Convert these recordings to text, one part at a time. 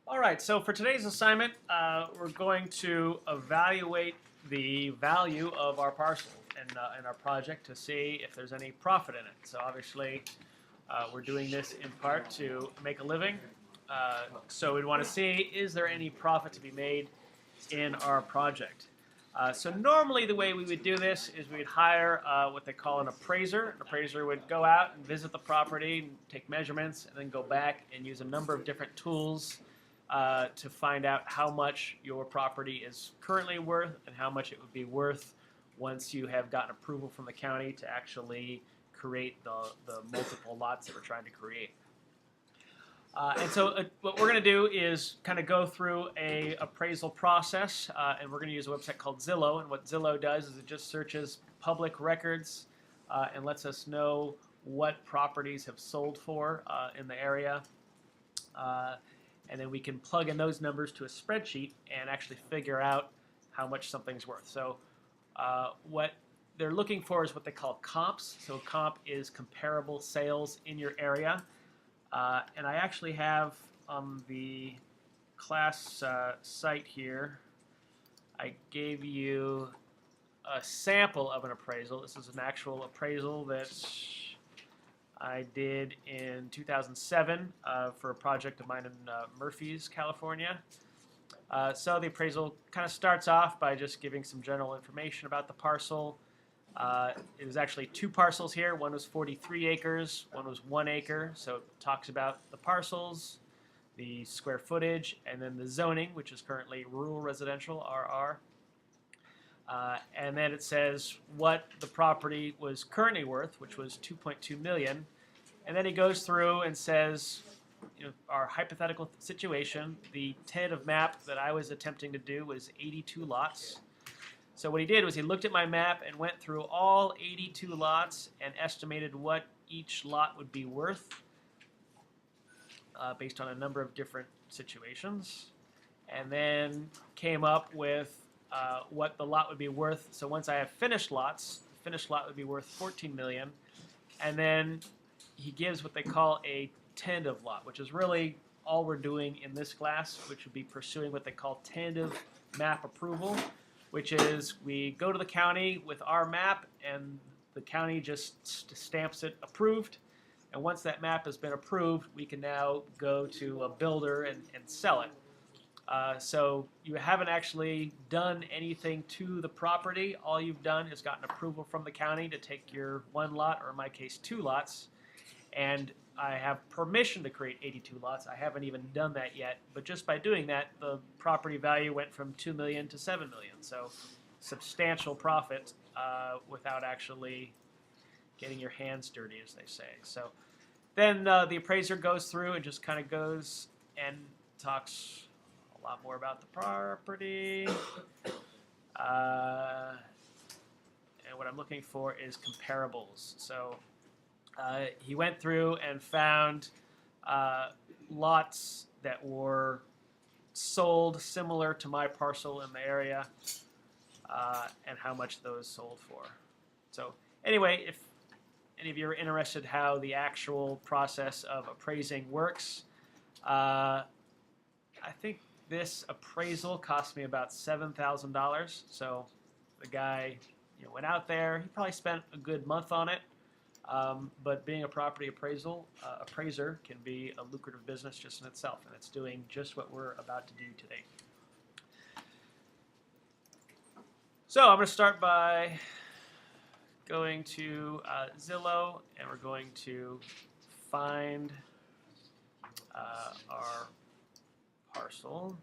All right, so for today's assignment, we're going to evaluate the value of our parcel in our project to see if there's any profit in it. So obviously, we're doing this in part to make a living. So we'd want to see, is there any profit to be made in our project? So normally the way we would do this is we'd hire what they call an appraiser. An appraiser would go out and visit the property, and take measurements, and then go back and use a number of different tools to find out how much your property is currently worth and how much it would be worth once you have gotten approval from the county to actually create the multiple lots that we're trying to create. And so what we're going to do is kind of go through a appraisal process, and we're going to use a website called Zillow. And what Zillow does is it just searches public records and lets us know what properties have sold for in the area. And then we can plug in those numbers to a spreadsheet and actually figure out how much something's worth. So what they're looking for is what they call comps. So comp is comparable sales in your area. And I actually have on the class site here, I gave you a sample of an appraisal. This is an actual appraisal that I did in 2007 for a project of mine in Murphy's, California. So the appraisal kind of starts off by just giving some general information about the parcel. It was actually two parcels here. One was 43 acres, one was 1 acre. So it talks about the parcels, the square footage, and then the zoning, which is currently rural residential, RR. And then it says what the property was currently worth, which was $2.2 million. And then he goes through and says, our hypothetical situation, the tentative map that I was attempting to do was 82 lots. So what he did was he looked at my map and went through all 82 lots and estimated what each lot would be worth based on a number of different situations, and then came up with what the lot would be worth. So once I have finished lots, the finished lot would be worth $14 million, and then he gives what they call a tentative lot, which is really all we're doing in this class, which would be pursuing what they call tentative map approval, which is we go to the county with our map and the county just stamps it approved. And once that map has been approved, we can now go to a builder and sell it. So you haven't actually done anything to the property. All you've done is gotten approval from the county to take your 1 lot, or in my case 2 lots, and I have permission to create 82 lots. I haven't even done that yet, but just by doing that, the property value went from $2 million to $7 million. So substantial profit without actually getting your hands dirty, as they say. So then the appraiser goes through and just kind of goes and talks a lot more about the property. And what I'm looking for is comparables. So he went through and found lots that were sold similar to my parcel in the area and how much those sold for. So anyway, if any of you are interested how the actual process of appraising works, I think this appraisal cost me about $7,000. So the guy went out there. He probably spent a good month on it. But being a property appraiser can be a lucrative business just in itself, and it's doing just what we're about to do today. So I'm going to start by going to Zillow, and we're going to find our parcel.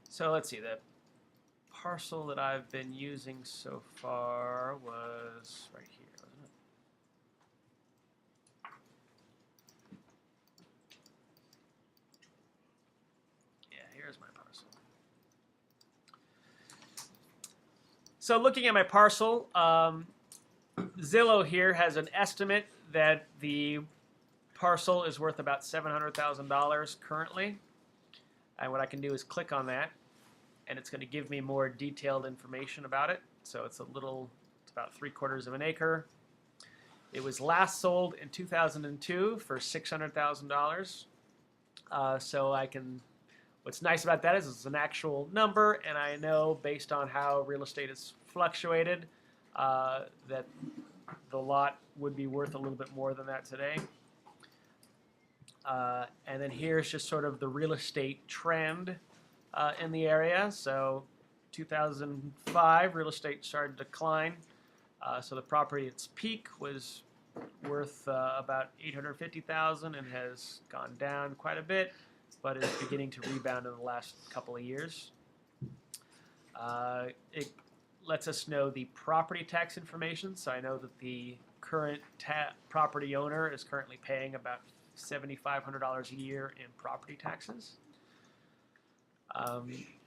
So let's see, the parcel that I've been using so far was right here, wasn't it? Yeah, here's my parcel. So looking at my parcel, Zillow here has an estimate that the parcel is worth about $700,000 currently. And what I can do is click on that, and it's going to give me more detailed information about it. So it's about 3/4 of an acre. It was last sold in 2002 for $600,000. So I can, what's nice about that is it's an actual number, and I know based on how real estate has fluctuated that the lot would be worth a little bit more than that today. And then here's just sort of the real estate trend in the area. So 2005, real estate started to decline. So the property at its peak was worth about $850,000 and has gone down quite a bit, but is beginning to rebound in the last couple of years. It lets us know the property tax information. So I know that the current property owner is currently paying about $7,500 a year in property taxes.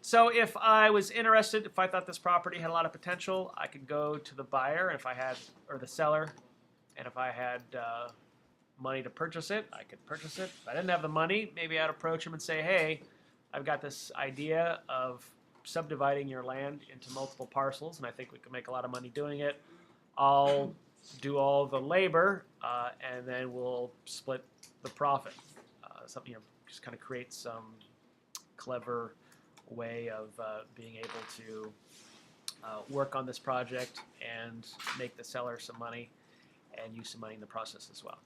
So if I was interested, if I thought this property had a lot of potential, I could go to the buyer, if I had, or the seller, and if I had money to purchase it, I could purchase it. If I didn't have the money, maybe I'd approach him and say, hey, I've got this idea of subdividing your land into multiple parcels, and I think we could make a lot of money doing it. I'll do all the labor, and then we'll split the profit. Something, you know, just kind of create some clever way of being able to work on this project and make the seller some money and use some money in the process as well.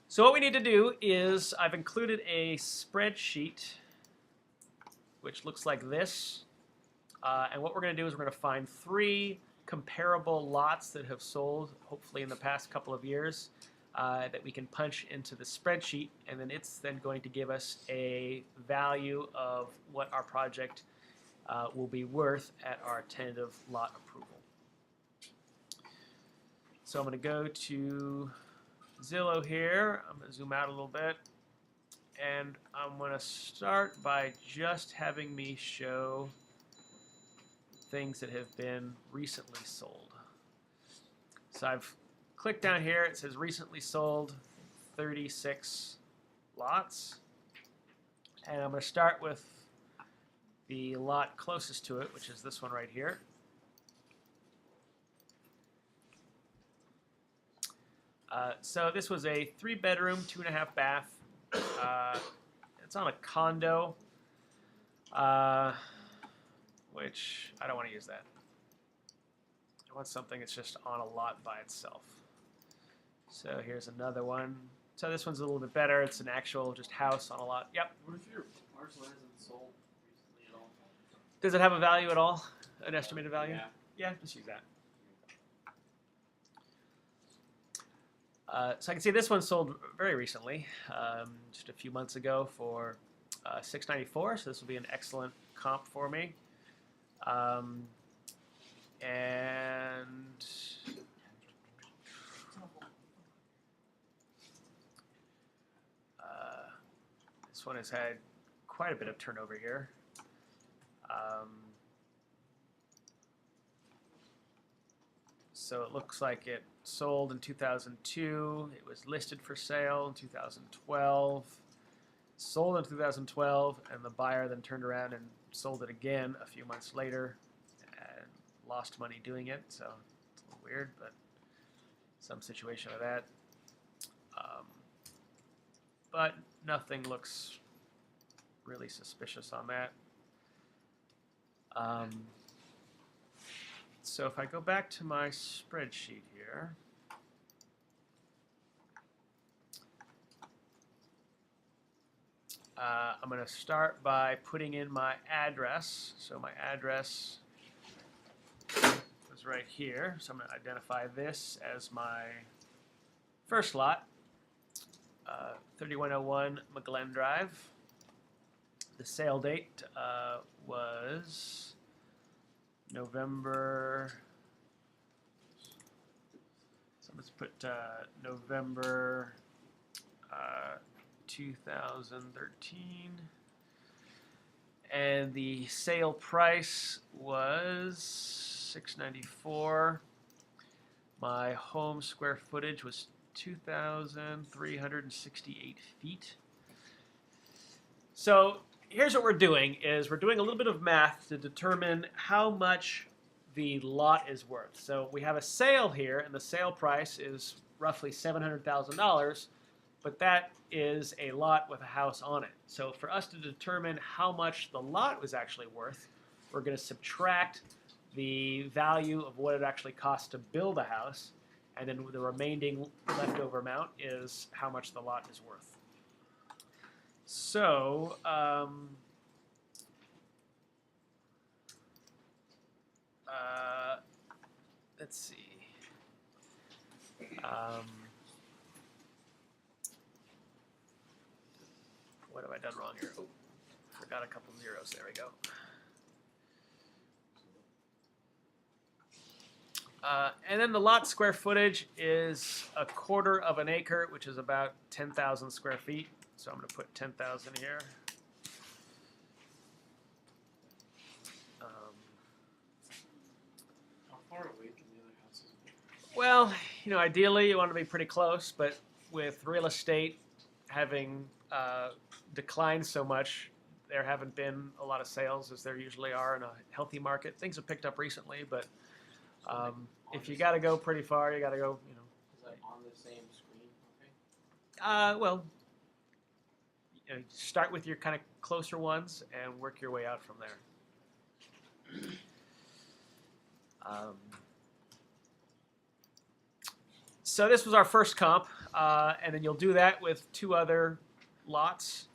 So what we need to do is I've included a spreadsheet which looks like this, and what we're going to do is we're going to find 3 comparable lots that have sold hopefully in the past couple of years that we can punch into the spreadsheet, and then it's then going to give us a value of what our project will be worth at our tentative lot approval. So I'm going to go to Zillow here. I'm going to zoom out a little bit, and I'm going to start by just having me show things that have been recently sold. So I've clicked down here, it says recently sold 36 lots, and I'm going to start with the lot closest to it, which is this one right here. So this was a 3-bedroom, 2.5 bath. It's on a condo, which I don't want to use that. I want something that's just on a lot by itself. So here's another one. So this one's a little bit better. It's an actual just house on a lot. Yep. What if your parcel hasn't sold recently at all? Does it have a value at all? An estimated value? Yeah. Yeah, just use that. So I can see this one sold very recently, just a few months ago for $694. So this will be an excellent comp for me. And this one has had quite a bit of turnover here. So it looks like it sold in 2002. It was listed for sale in 2012. Sold in 2012, and the buyer then turned around and sold it again a few months later and lost money doing it. So it's a little weird, but some situation of that. But nothing looks really suspicious on that. So if I go back to my spreadsheet here, I'm going to start by putting in my address. So my address is right here. So I'm going to identify this as my first lot, 3101 McGlen Drive. The sale date was November, so let's put November 2013, and the sale price was $694. My home square footage was 2,368 feet. So here's what we're doing is we're doing a little bit of math to determine how much the lot is worth. So we have a sale here, and the sale price is roughly $700,000, but that is a lot with a house on it. So for us to determine how much the lot was actually worth, we're going to subtract the value of what it actually costs to build a house, and then the remaining leftover amount is how much the lot is worth. So, let's see. What have I done wrong here? Oh, forgot a couple zeros. There we go. And then the lot square footage is 1/4 of an acre, which is about 10,000 square feet. So I'm going to put 10,000 here. How far away from the other houses? Well, you know, ideally you want to be pretty close, but with real estate having declined so much, there haven't been a lot of sales as there usually are in a healthy market. Things have picked up recently, but if you got to go pretty far, you got to go, you know. Is that on the same screen? Okay. Well, you know, start with your kind of closer ones and work your way out from there. So this was our first comp, and then you'll do that with 2 other lots.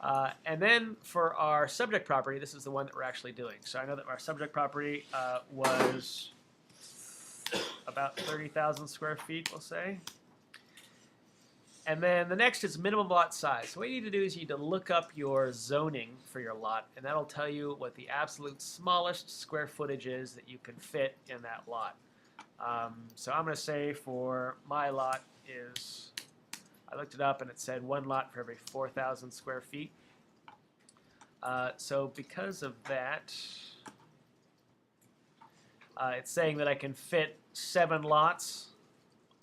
And then for our subject property, this is the one that we're actually doing. So I know that our subject property was about 30,000 square feet, we'll say. And then the next is minimum lot size. So what you need to do is you need to look up your zoning for your lot, and that'll tell you what the absolute smallest square footage is that you can fit in that lot. So I'm going to say for my lot is, I looked it up and it said 1 lot for every 4,000 square feet. So because of that, it's saying that I can fit 7 lots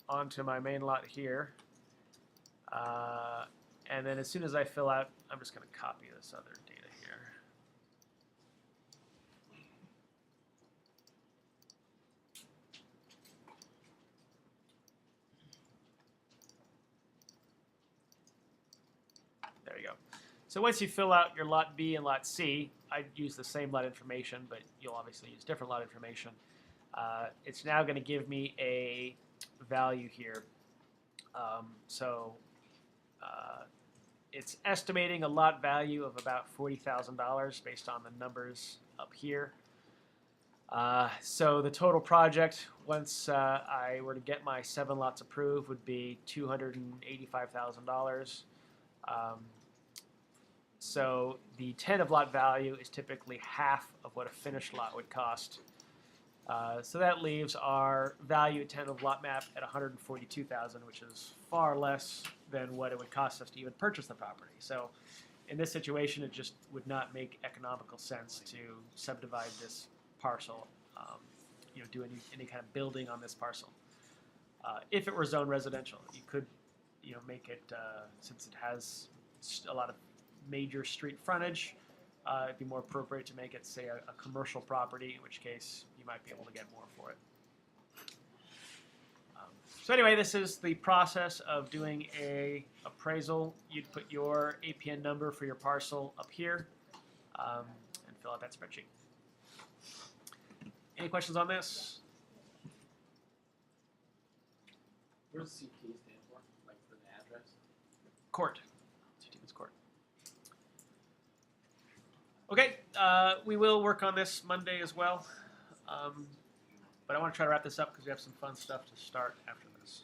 onto my main lot here. And then as soon as I fill out, I'm just going to copy this other data here. There you go. So once you fill out your lot B and lot C, I use the same lot information, but you'll obviously use different lot information. It's now going to give me a value here. It's estimating a lot value of about $40,000 based on the numbers up here. So the total project, once I were to get my 7 lots approved, would be $285,000. So the 10 of lot value is typically half of what a finished lot would cost. So that leaves our value at 10 of lot map at $142,000, which is far less than what it would cost us to even purchase the property. So in this situation, it just would not make economical sense to subdivide this parcel, you know, do any kind of building on this parcel. If it were zoned residential, you could, you know, make it, since it has a lot of major street frontage, it'd be more appropriate to make it, say, a commercial property, in which case you might be able to get more for it. So anyway, this is the process of doing a appraisal. You'd put your APN number for your parcel up here and fill out that spreadsheet. Any questions on this? What does CT stand for? Like for the address? Court. CT's court. Okay, we will work on this Monday as well. But I want to try to wrap this up because we have some fun stuff to start after this.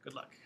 Good luck.